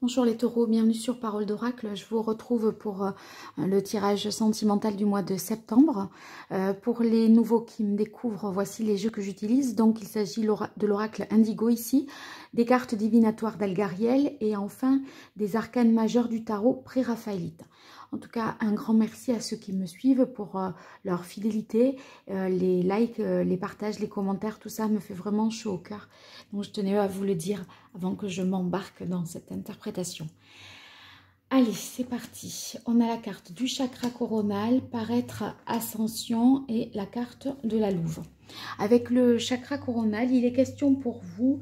Bonjour les taureaux, bienvenue sur Parole d'Oracle. Je vous retrouve pour le tirage sentimental du mois de septembre. Pour les nouveaux qui me découvrent, voici les jeux que j'utilise. Donc il s'agit de l'oracle Indigo ici, des cartes divinatoires d'Algariel et enfin des arcanes majeurs du tarot pré-raphaélite. En tout cas, un grand merci à ceux qui me suivent pour leur fidélité, les likes, les partages, les commentaires, tout ça me fait vraiment chaud au cœur. Donc je tenais à vous le dire avant que je m'embarque dans cette interprétation. Allez, c'est parti. On a la carte du chakra coronal, paraître ascension et la carte de la louve. Avec le chakra coronal, il est question pour vous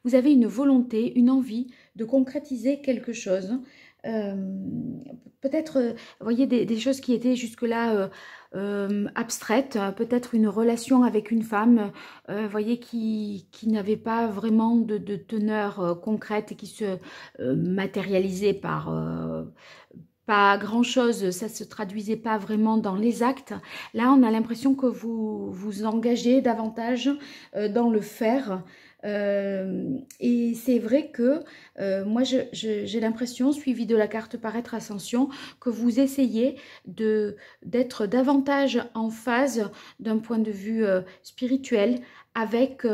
vous avez une volonté, une envie de concrétiser quelque chose. Peut-être, vous voyez, des choses qui étaient jusque-là abstraites, peut-être une relation avec une femme, voyez, qui n'avait pas vraiment de teneur concrète et qui se matérialisait par... pas grand-chose, ça ne se traduisait pas vraiment dans les actes. Là, on a l'impression que vous vous engagez davantage dans le faire. Et c'est vrai que moi, j'ai l'impression, suivi de la carte paraître ascension, que vous essayez d'être davantage en phase d'un point de vue spirituel avec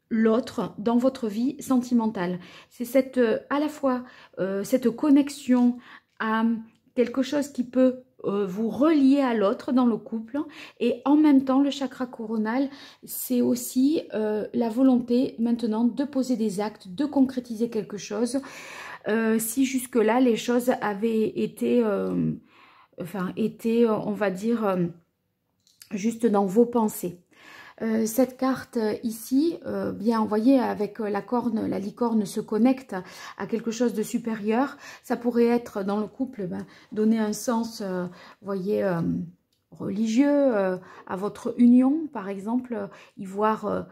l'autre dans votre vie sentimentale. C'est à la fois cette connexion à quelque chose qui peut vous relier à l'autre dans le couple, et en même temps le chakra coronal, c'est aussi la volonté maintenant de poser des actes, de concrétiser quelque chose. Si jusque là les choses avaient été on va dire juste dans vos pensées. Cette carte ici, bien, vous voyez, avec la corne, la licorne se connecte à quelque chose de supérieur. Ça pourrait être dans le couple, donner un sens, vous voyez, religieux à votre union, par exemple, y voir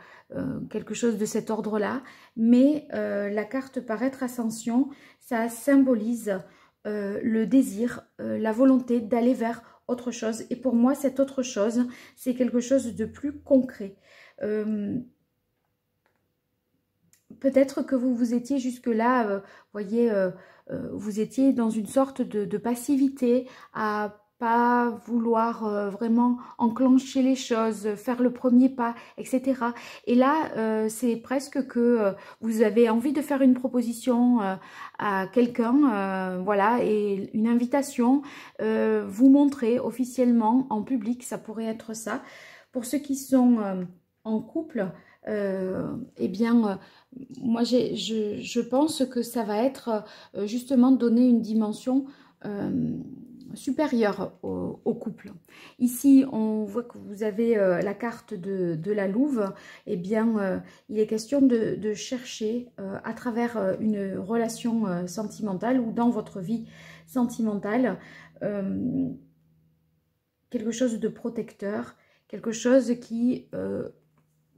quelque chose de cet ordre-là. Mais la carte paraître ascension, ça symbolise le désir, la volonté d'aller vers autre chose. Et pour moi, cette autre chose, c'est quelque chose de plus concret. Peut-être que vous étiez jusque-là, voyez, vous étiez dans une sorte de passivité, à pas vouloir vraiment enclencher les choses, faire le premier pas, etc. Et là, c'est presque que vous avez envie de faire une proposition à quelqu'un, voilà, et une invitation, vous montrer officiellement en public, ça pourrait être ça. Pour ceux qui sont en couple, eh bien, moi, je pense que ça va être justement donner une dimension supérieure au couple. Ici, on voit que vous avez la carte de la louve. Eh bien, il est question de chercher à travers une relation sentimentale ou dans votre vie sentimentale quelque chose de protecteur, quelque chose qui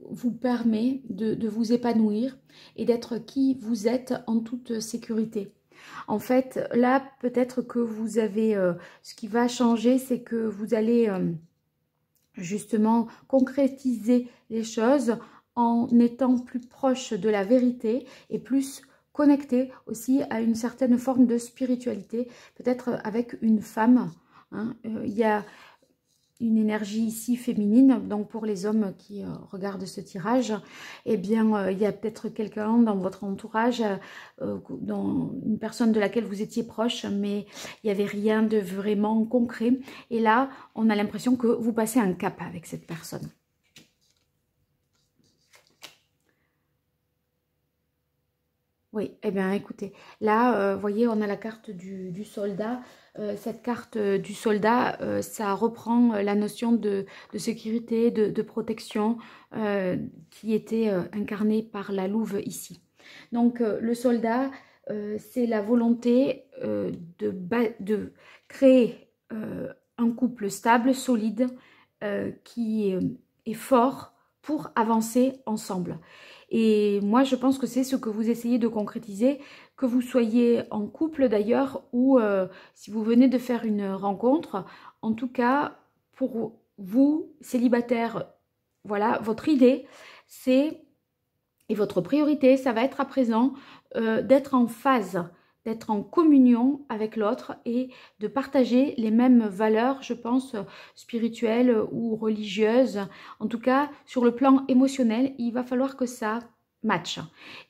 vous permet de vous épanouir et d'être qui vous êtes en toute sécurité. En fait, là, peut-être que vous avez... ce qui va changer, c'est que vous allez justement concrétiser les choses en étant plus proche de la vérité et plus connecté aussi à une certaine forme de spiritualité, peut-être avec une femme. Hein. Il y a une énergie ici féminine, donc pour les hommes qui regardent ce tirage, eh bien, il y a peut-être quelqu'un dans votre entourage, dans une personne de laquelle vous étiez proche, mais il n'y avait rien de vraiment concret. Et là, on a l'impression que vous passez un cap avec cette personne. Oui, eh bien, écoutez, là, vous voyez, on a la carte du soldat. Cette carte du soldat, ça reprend la notion de sécurité, de protection qui était incarnée par la louve ici. Donc, le soldat, c'est la volonté de créer un couple stable, solide, qui est fort pour avancer ensemble. Et moi, je pense que c'est ce que vous essayez de concrétiser, que vous soyez en couple d'ailleurs, ou si vous venez de faire une rencontre. En tout cas, pour vous, célibataire, voilà, votre idée, c'est Et votre priorité, ça va être à présent d'être en phase, d'être en communion avec l'autre et de partager les mêmes valeurs, je pense, spirituelles ou religieuses. En tout cas, sur le plan émotionnel, il va falloir que ça match.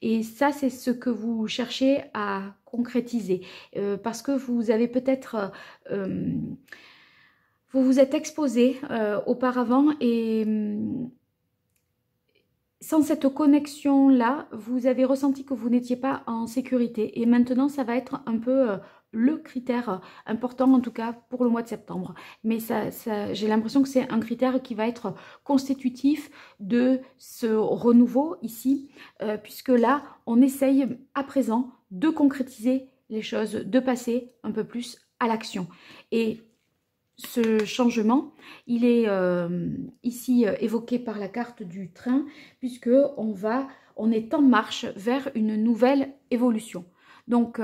Et ça, c'est ce que vous cherchez à concrétiser. Parce que vous avez peut-être... vous vous êtes exposé auparavant et... sans cette connexion-là, vous avez ressenti que vous n'étiez pas en sécurité. Et maintenant, ça va être un peu le critère important, en tout cas pour le mois de septembre. Mais j'ai l'impression que c'est un critère qui va être constitutif de ce renouveau ici, puisque là, on essaye à présent de concrétiser les choses, de passer un peu plus à l'action. Et ce changement, il est ici évoqué par la carte du train, puisque on est en marche vers une nouvelle évolution. Donc,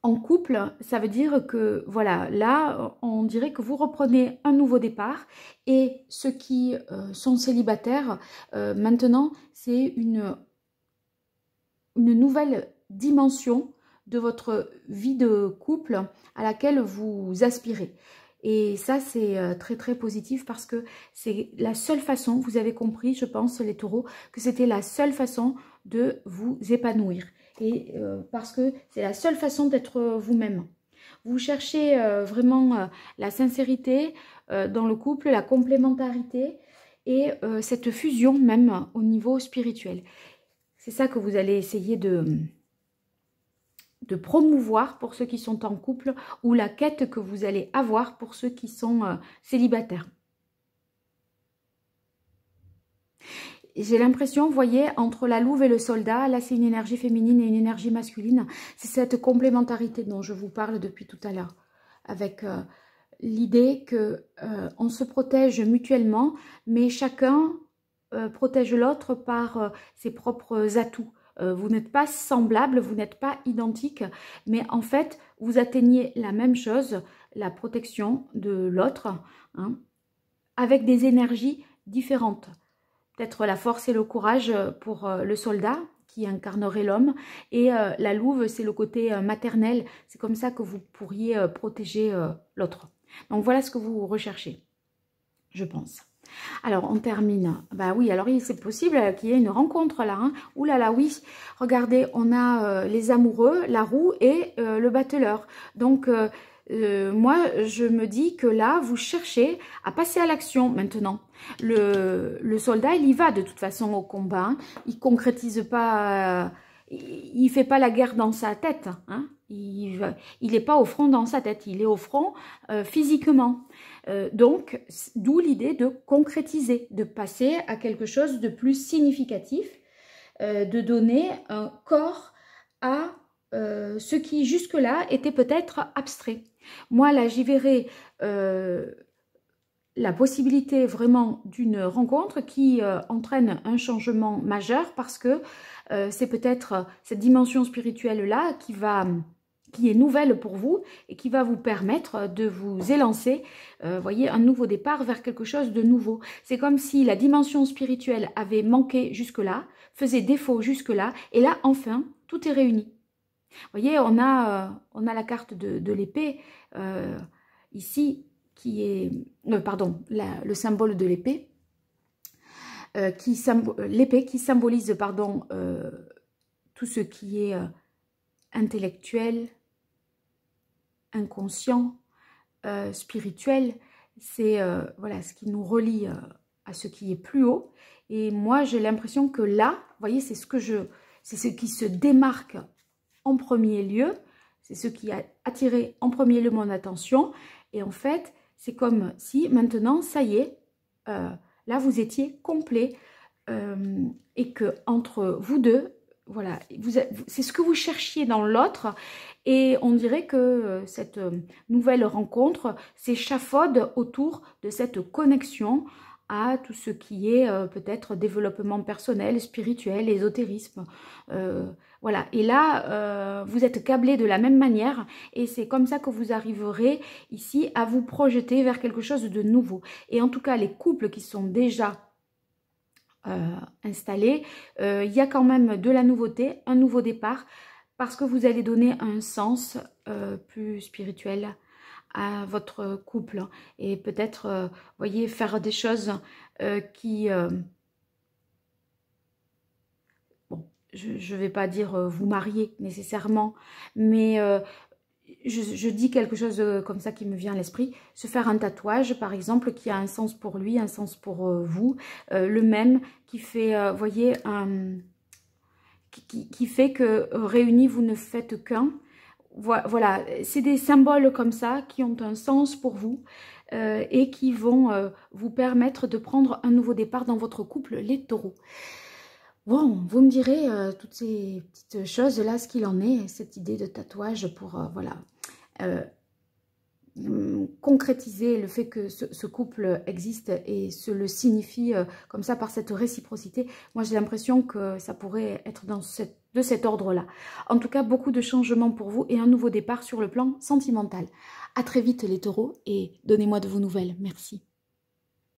en couple, ça veut dire que, voilà, là, on dirait que vous reprenez un nouveau départ, et ceux qui sont célibataires, maintenant, c'est une nouvelle dimension de votre vie de couple à laquelle vous aspirez. Et ça, c'est très très positif parce que c'est la seule façon, vous avez compris, je pense, les taureaux, que c'était la seule façon de vous épanouir. Et parce que c'est la seule façon d'être vous-même. Vous cherchez vraiment la sincérité dans le couple, la complémentarité et cette fusion même au niveau spirituel. C'est ça que vous allez essayer de promouvoir pour ceux qui sont en couple ou la quête que vous allez avoir pour ceux qui sont célibataires. J'ai l'impression, vous voyez, entre la louve et le soldat, là c'est une énergie féminine et une énergie masculine. C'est cette complémentarité dont je vous parle depuis tout à l'heure. Avec l'idée qu'on se protège mutuellement, mais chacun protège l'autre par ses propres atouts. Vous n'êtes pas semblables, vous n'êtes pas identiques, mais en fait, vous atteignez la même chose, la protection de l'autre, hein, avec des énergies différentes. Peut-être la force et le courage pour le soldat, qui incarnerait l'homme, et la louve, c'est le côté maternel. C'est comme ça que vous pourriez protéger l'autre. Donc voilà ce que vous recherchez, je pense. Alors, on termine. Bah oui, alors c'est possible qu'il y ait une rencontre là. Hein. Ouh là là, oui. Regardez, on a les amoureux, la roue et le battleur. Donc, moi, je me dis que là, vous cherchez à passer à l'action maintenant. Le soldat, il y va de toute façon au combat. Hein. Il concrétise pas... il fait pas la guerre dans sa tête. Hein. Il n'est pas au front dans sa tête. Il est au front physiquement. Donc, d'où l'idée de concrétiser, de passer à quelque chose de plus significatif, de donner un corps à ce qui jusque-là était peut-être abstrait. Moi, là, j'y verrais la possibilité vraiment d'une rencontre qui entraîne un changement majeur parce que c'est peut-être cette dimension spirituelle-là qui est nouvelle pour vous et qui va vous permettre de vous élancer, voyez, un nouveau départ vers quelque chose de nouveau. C'est comme si la dimension spirituelle avait manqué jusque-là, faisait défaut jusque-là, et là, enfin, tout est réuni. Vous voyez, on a la carte de l'épée ici, qui est, pardon, le symbole de l'épée, l'épée qui symbolise, pardon, tout ce qui est intellectuel, inconscient, spirituel, c'est voilà, ce qui nous relie à ce qui est plus haut. Et moi, j'ai l'impression que là, vous voyez, c'est ce qui se démarque en premier lieu, c'est ce qui a attiré en premier lieu mon attention. Et en fait, c'est comme si maintenant, ça y est, là, vous étiez complet et que entre vous deux, voilà, c'est ce que vous cherchiez dans l'autre. Et on dirait que cette nouvelle rencontre s'échafaude autour de cette connexion à tout ce qui est peut-être développement personnel, spirituel, ésotérisme. Voilà. Et là, vous êtes câblés de la même manière et c'est comme ça que vous arriverez ici à vous projeter vers quelque chose de nouveau. Et en tout cas, les couples qui sont déjà installé. Il y a quand même de la nouveauté, un nouveau départ, parce que vous allez donner un sens plus spirituel à votre couple. Et peut-être, voyez, faire des choses qui... bon, je ne vais pas dire vous marier nécessairement, mais je dis quelque chose comme ça qui me vient à l'esprit. Se faire un tatouage, par exemple, qui a un sens pour lui, un sens pour vous. Le même qui fait, voyez, qui fait que réunis, vous ne faites qu'un. Voilà, c'est des symboles comme ça qui ont un sens pour vous et qui vont vous permettre de prendre un nouveau départ dans votre couple, les taureaux. Bon, vous me direz toutes ces petites choses-là, ce qu'il en est, cette idée de tatouage pour, voilà, concrétiser le fait que ce couple existe et se le signifie comme ça par cette réciprocité. Moi, j'ai l'impression que ça pourrait être de cet ordre-là. En tout cas, beaucoup de changements pour vous et un nouveau départ sur le plan sentimental. À très vite les taureaux et donnez-moi de vos nouvelles. Merci.